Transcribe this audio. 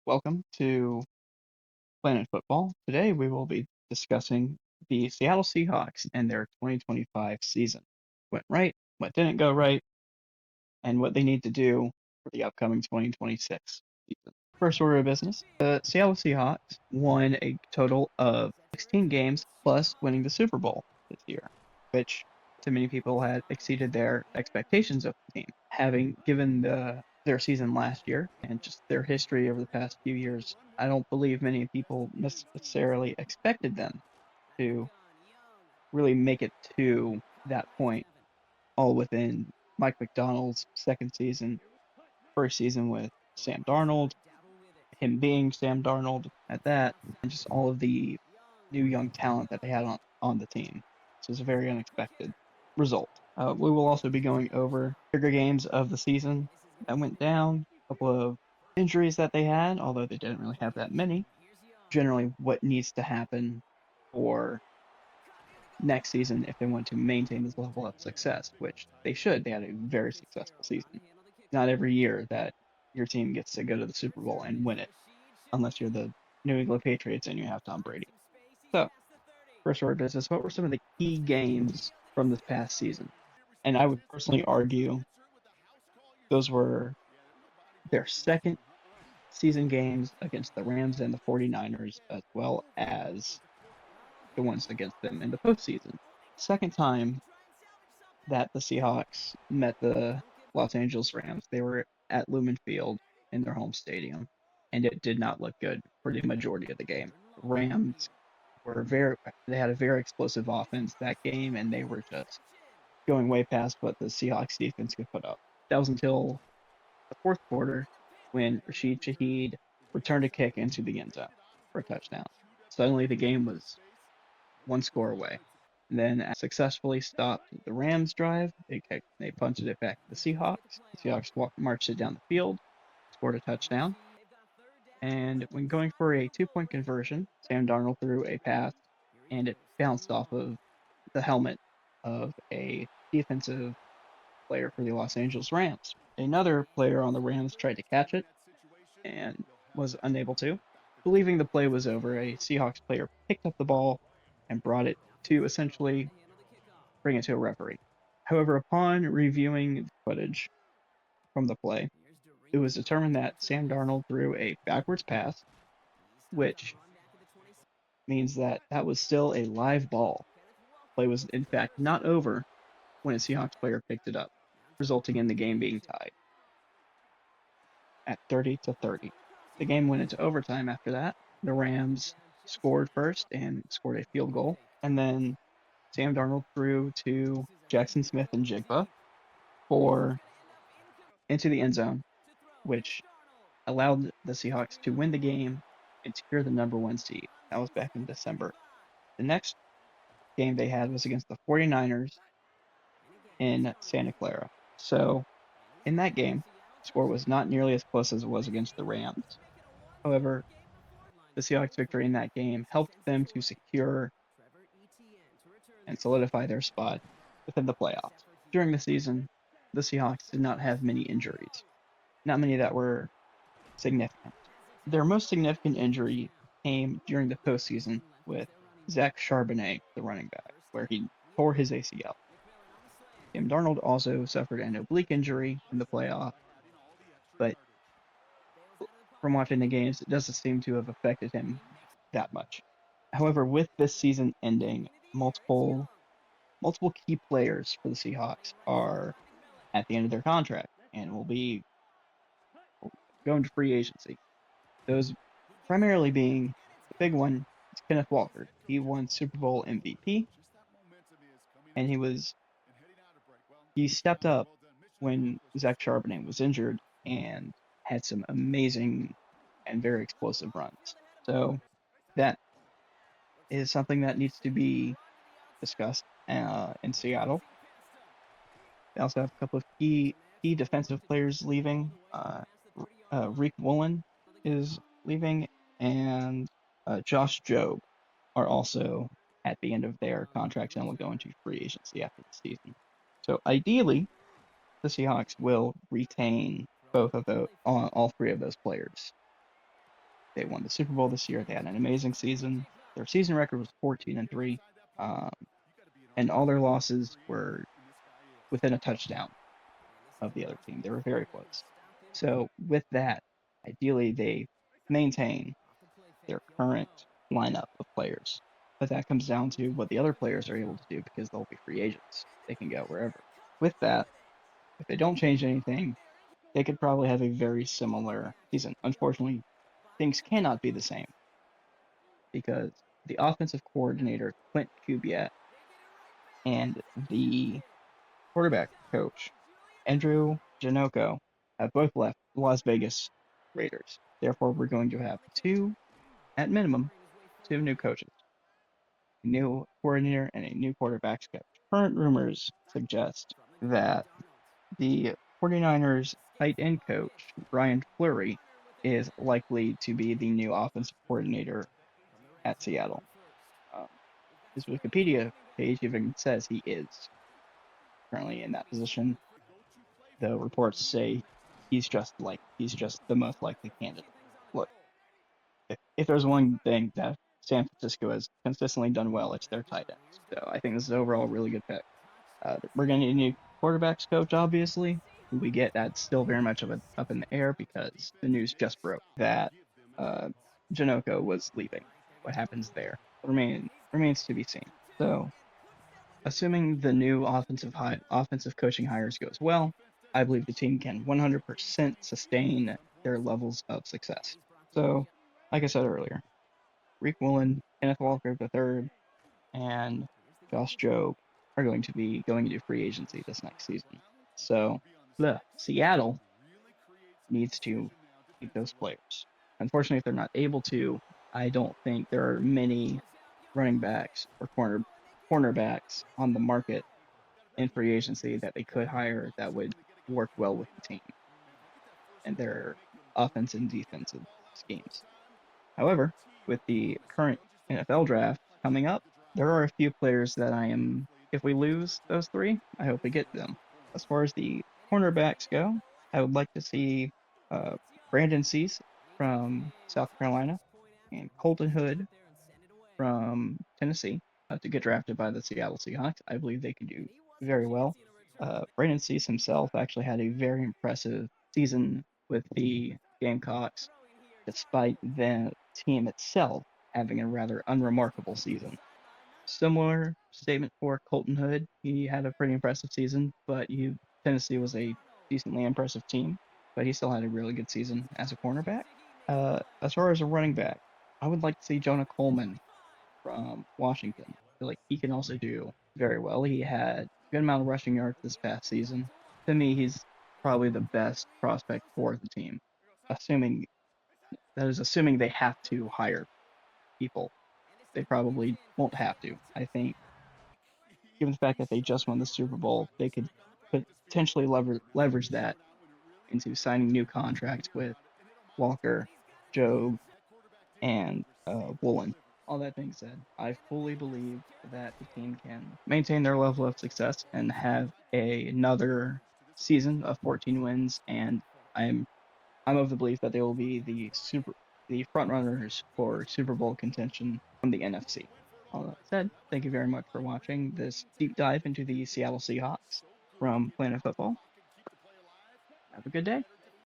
Welcome to Planet Football. Today we will be discussing the Seattle Seahawks and their 2025 season. What went right, what didn't go right, and what they need to do for the upcoming 2026 season. First order of business, the Seattle Seahawks won a total of 16 games plus winning the Super Bowl this year, which to many people had exceeded their expectations of the team. Having given their season last year and just their history over the past few years, I don't believe many people necessarily expected them to really make it to that point, all within Mike McDonald's second season, first season with Sam Darnold, him being Sam Darnold at that, and just all of the new young talent that they had on the team. So it's a very unexpected result. We will also be going over bigger games of the season that went down, a couple of injuries that they had, although they didn't really have that many. Generally, what needs to happen for next season if they want to maintain this level of success, which they should. They had a very successful season. Not every year that your team gets to go to the Super Bowl and win it, unless you're the New England Patriots and you have Tom Brady. So, first order of business, what were some of the key games from this past season? And I would personally argue those were their second season games against the Rams and the 49ers, as well as the ones against them in the postseason. Second time that the Seahawks met the Los Angeles Rams, they were at Lumen Field in their home stadium, and it did not look good for the majority of the game. Rams they had a very explosive offense that game, and they were just going way past what the Seahawks defense could put up. That was until the fourth quarter when Rashid Shaheed returned a kick into the end zone for a touchdown. Suddenly the game was one score away. And then successfully stopped the Rams drive. They punted it back to the Seahawks. The Seahawks marched it down the field, scored a touchdown. And when going for a 2-point conversion, Sam Darnold threw a pass and it bounced off of the helmet of a defensive player for the Los Angeles Rams. Another player on the Rams tried to catch it and was unable to. Believing the play was over, a Seahawks player picked up the ball and brought it to essentially bring it to a referee. However, upon reviewing footage from the play, it was determined that Sam Darnold threw a backwards pass, which means that that was still a live ball. The play was in fact not over when a Seahawks player picked it up, resulting in the game being tied at 30-30. The game went into overtime after that. The Rams scored first and scored a field goal, and then Sam Darnold threw to Jackson Smith and Jigba for into the end zone, which allowed the Seahawks to win the game and secure the number one seed. That was back in December. The next game they had was against the 49ers in Santa Clara. So in that game, the score was not nearly as close as it was against the Rams. However, the Seahawks' victory in that game helped them to secure and solidify their spot within the playoffs. During the season, the Seahawks did not have many injuries, not many that were significant. Their most significant injury came during the postseason with Zach Charbonnet, the running back, where he tore his ACL. Tim Darnold also suffered an oblique injury in the playoff, but from watching the games, it doesn't seem to have affected him that much. However, with this season ending, multiple key players for the Seahawks are at the end of their contract and will be going to free agency. Those primarily being the big one is Kenneth Walker. He won Super Bowl MVP, and he stepped up when Zach Charbonnet was injured and had some amazing and very explosive runs. So that is something that needs to be discussed in Seattle. They also have a couple of key defensive players leaving. Reek Woolen is leaving, and Josh Jobe are also at the end of their contracts and will go into free agency after the season. So ideally, the Seahawks will retain both of those, all three of those players. They won the Super Bowl this year. They had an amazing season. Their season record was 14-3, um, and all their losses were within a touchdown of the other team. They were very close. So with that, ideally they maintain their current lineup of players. But that comes down to what the other players are able to do because they'll be free agents. They can go wherever. With that, if they don't change anything, they could probably have a very similar season. Unfortunately, things cannot be the same because the offensive coordinator, Clint Kubiak, and the quarterback coach, Andrew Janoko, have both left the Las Vegas Raiders. Therefore, we're going to have two, at minimum, two new coaches, a new coordinator and a new quarterbacks coach. Current rumors suggest that the 49ers tight end coach, Brian Fleury, is likely to be the new offensive coordinator at Seattle. Um, his Wikipedia page even says he is currently in that position. The reports say he's just the most likely candidate. Look, if there's one thing that San Francisco has consistently done well, it's their tight ends. So I think this is overall a really good pick. We're going to need a new quarterbacks coach, obviously. Who we get, that's still very much up in the air because the news just broke that uh, Janoko was leaving. What happens there remains to be seen. So, assuming the new offensive coaching hires goes well, I believe the team can 100% sustain their levels of success. So, like I said earlier, Rick Woolen, Kenneth Walker III, and Josh Jobe are going to be going into free agency this next season. So the Seattle needs to keep those players. Unfortunately, if they're not able to, I don't think there are many running backs or cornerbacks on the market in free agency that they could hire that would work well with the team and their offensive and defensive schemes. However, with the current NFL draft coming up, there are a few players that if we lose those three, I hope we get them. As far as the cornerbacks go, I would like to see uh, Brandon Cease from South Carolina and Colton Hood from Tennessee to get drafted by the Seattle Seahawks. I believe they could do very well. Brandon Cease himself actually had a very impressive season with the Gamecocks despite the team itself having a rather unremarkable season. Similar statement for Colton Hood. He had a pretty impressive season, but Tennessee was a decently impressive team, but he still had a really good season as a cornerback. As far as a running back, I would like to see Jonah Coleman from Washington. I feel like he can also do very well. He had a good amount of rushing yards this past season. To me, he's probably the best prospect for the team, assuming assuming they have to hire people. They probably won't have to. I think, given the fact that they just won the Super Bowl, they could potentially leverage that into signing new contracts with Walker, Joe, and Woolen. All that being said, I fully believe that the team can maintain their level of success and have another season of 14 wins, and I'm I'm of the belief that they will be the front runners for Super Bowl contention from the NFC. All that said, thank you very much for watching this deep dive into the Seattle Seahawks from Planet Football. Have a good day.